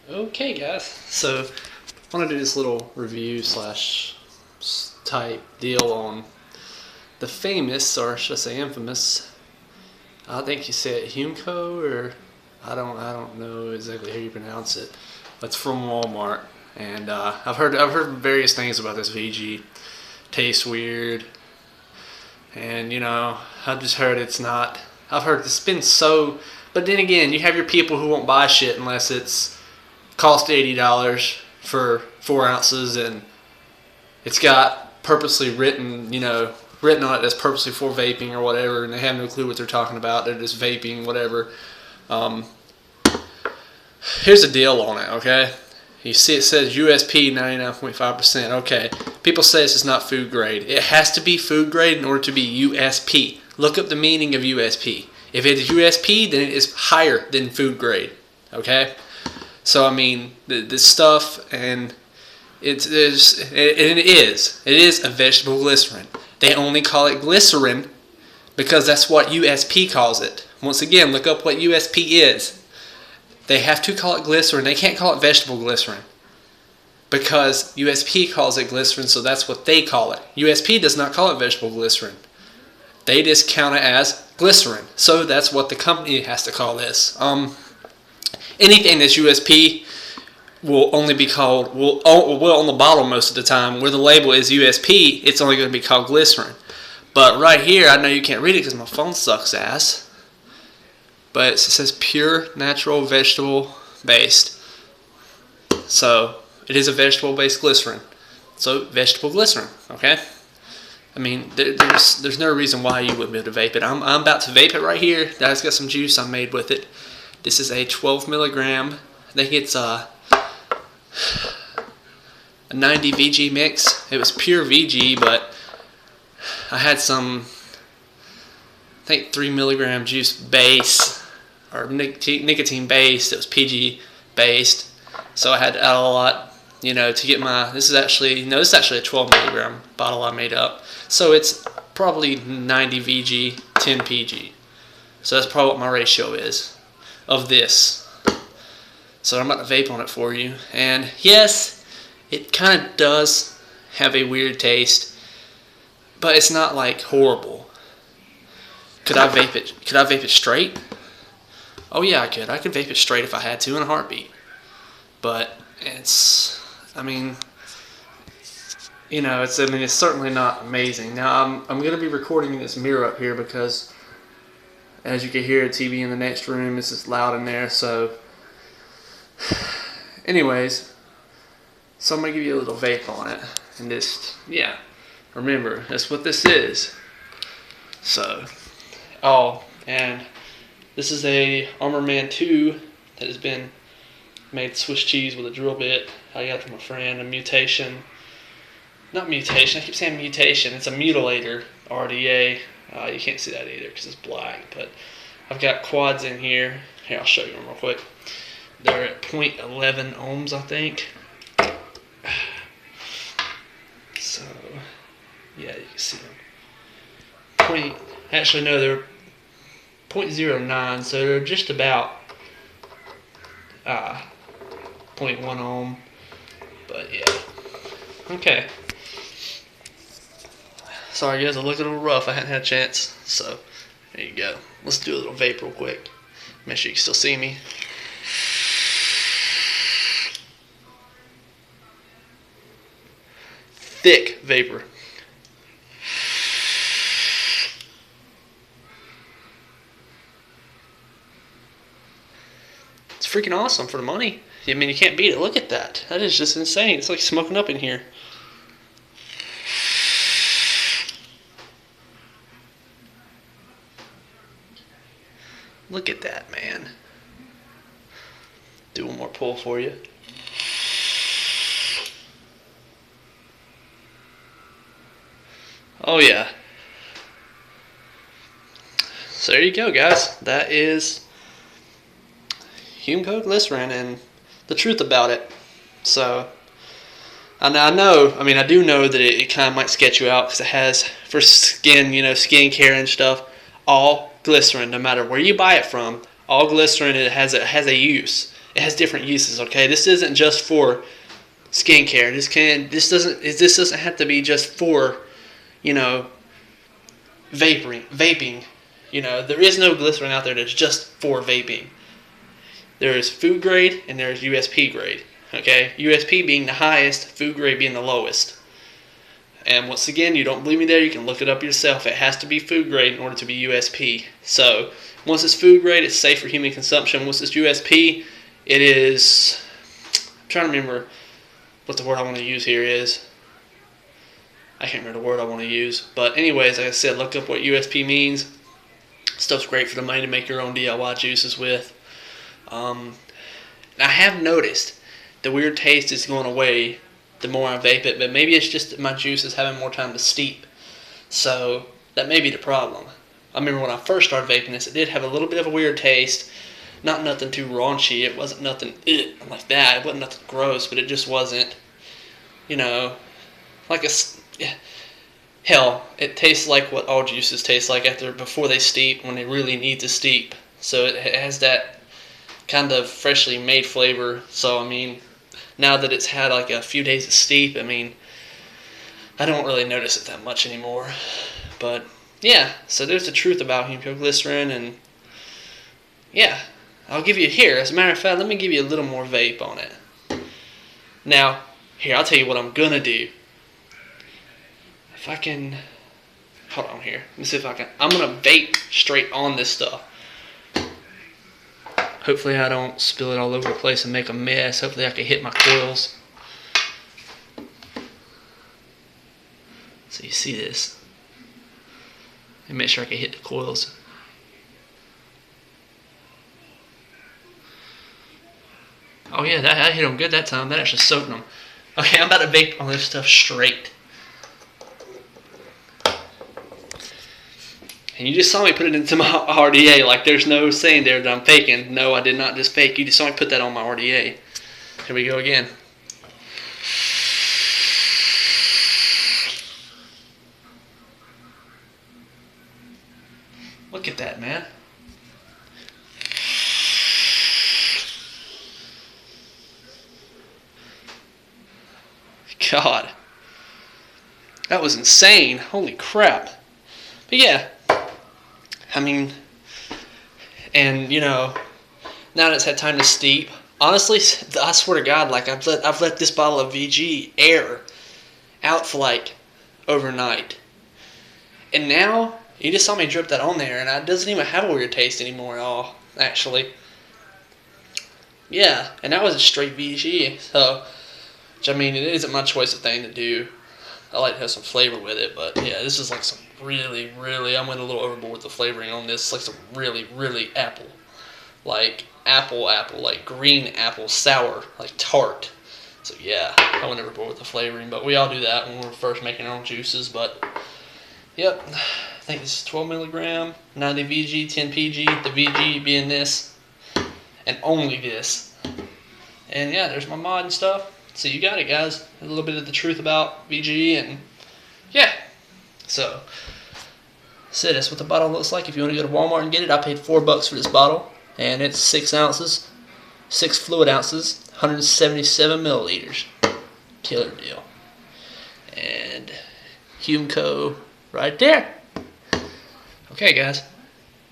Okay, guys. So, I want to do this little review slash type deal on the famous, or should I say infamous? I think you say it Humco, or I don't know exactly how you pronounce it. But it's from Walmart, and I've heard various things about this VG. Tastes weird, and I've just heard it's not. I've heard it's been so. But then again, you have your people who won't buy shit unless it's cost $80 for 4 ounces, and it's got purposely written on it that's purposely for vaping or whatever, and they have no clue what they're talking about. They're just vaping, whatever. Here's the deal on it, okay? You see it says USP 99.5%. Okay, people say this is not food grade. It has to be food grade in order to be USP. Look up the meaning of USP. If it is USP, then it is higher than food grade, okay? So I mean, this stuff, and it is a vegetable glycerin. They only call it glycerin because that's what USP calls it. Once again, look up what USP is. They have to call it glycerin. They can't call it vegetable glycerin because USP calls it glycerin, so that's what they call it. USP does not call it vegetable glycerin. They just count it as glycerin. So that's what the company has to call this. Anything that's USP will only be called, will on the bottle most of the time. Where the label is USP, it's only going to be called glycerin. But right here, I know you can't read it because my phone sucks ass. But it says pure, natural, vegetable based. So it is a vegetable based glycerin. So vegetable glycerin, okay? I mean, there's no reason why you wouldn't be able to vape it. I'm about to vape it right here. That's got some juice I made with it. This is a 12 milligram. I think it's a 90 VG mix. It was pure VG, but I had some, I think 3 milligram juice base, or nicotine based. It was PG based, so I had to add a lot, to get my. This is actually a 12 milligram bottle I made up. So it's probably 90 VG, 10 PG. So that's probably what my ratio is of this. So I'm about to vape on it for you. And yes, it kind of does have a weird taste, but it's not like horrible. Could I vape it? Could I vape it straight? Oh yeah, I could. I could vape it straight if I had to in a heartbeat. But it's certainly not amazing. Now I'm gonna be recording in this mirror up here because, as you can hear, a TV in the next room. It's just loud in there. So, anyways, so I'm gonna give you a little vape on it, and remember that's what this is. So, and this is a Armor Man 2 that has been made Swiss cheese with a drill bit. I got it from a friend. A mutation. Not mutation, I keep saying mutation. It's a mutilator RDA. You can't see that either because it's black, but I've got quads in here. Here, I'll show you them real quick. They're at 0.11 ohms, I think. So, yeah, you can see them. Actually, no, they're 0.09, so they're just about 0.1 ohm. But yeah, okay. Sorry guys, I look a little rough. I hadn't had a chance. So, there you go. Let's do a little vape real quick. Make sure you can still see me. Thick vapor. It's freaking awesome for the money. I mean, you can't beat it. Look at that. That is just insane. It's like smoking up in here. Look at that, man. Do one more pull for you. Oh yeah. So there you go, guys. That is Humco Glycerin and the truth about it. So I do know that it kind of might sketch you out because it has, for skin, skincare and stuff, all glycerin, no matter where you buy it from, all glycerin, it has a use. It has different uses. Okay, this isn't just for skincare. This doesn't have to be just for, you know, vaping. You know, there is no glycerin out there that's just for vaping. There is food grade and there is USP grade. Okay, USP being the highest, food grade being the lowest. And once again, you don't believe me there, you can look it up yourself. It has to be food grade in order to be USP. So once it's food grade, it's safe for human consumption. Once it's USP, it is, I'm trying to remember what the word I want to use here is. I can't remember the word I want to use. But anyways, like I said, look up what USP means. Stuff's great for the money to make your own DIY juices with. I have noticed the weird taste is going away the more I vape it, but maybe it's just that my juice is having more time to steep. So that may be the problem. I remember when I first started vaping this, it did have a little bit of a weird taste. Not nothing too raunchy. It wasn't nothing like that. It wasn't nothing gross, but it just wasn't, you know, like a... Hell, it tastes like what all juices taste like before they steep, when they really need to steep. So it has that kind of freshly made flavor. So I mean, now that it's had like a few days of steep, I mean, I don't really notice it that much anymore. But yeah, so there's the truth about Humco Glycerin, and yeah, I'll give you here. As a matter of fact, let me give you a little more vape on it. Now, here, I'll tell you what I'm gonna do. If I can, hold on here. Let me see if I can. I'm gonna vape straight on this stuff. Hopefully I don't spill it all over the place and make a mess. Hopefully I can hit my coils. So you see this. And make sure I can hit the coils. Oh yeah, I hit them good that time. That actually soaked them. Okay, I'm about to vape on this stuff straight. And you just saw me put it into my RDA. Like, there's no saying there that I'm faking. No, I did not just fake. You just saw me put that on my RDA. Here we go again. Look at that, man. God. That was insane. Holy crap. But yeah. I mean, and you know, now that it's had time to steep, honestly, I swear to God, like I've let this bottle of VG air out for like overnight, and now you just saw me drip that on there, and it doesn't even have a weird taste anymore at all, actually. Yeah, and that was a straight VG, so, which I mean, it isn't my choice of thing to do. I like to have some flavor with it, but yeah, this is like some really, I went a little overboard with the flavoring on this. It's like some really apple. Like apple, like green apple, sour, like tart. So yeah, I went overboard with the flavoring, but we all do that when we're first making our own juices. But yep, I think this is 12 milligram, 90 VG, 10 PG, the VG being this, and only this. And yeah, there's my mod and stuff. So you got it, guys. A little bit of the truth about VG, and yeah. So that's what the bottle looks like. If you want to go to Walmart and get it, I paid $4 for this bottle, and it's 6 ounces, 6 fluid ounces, 177 milliliters. Killer deal. And Humco right there. Okay, guys.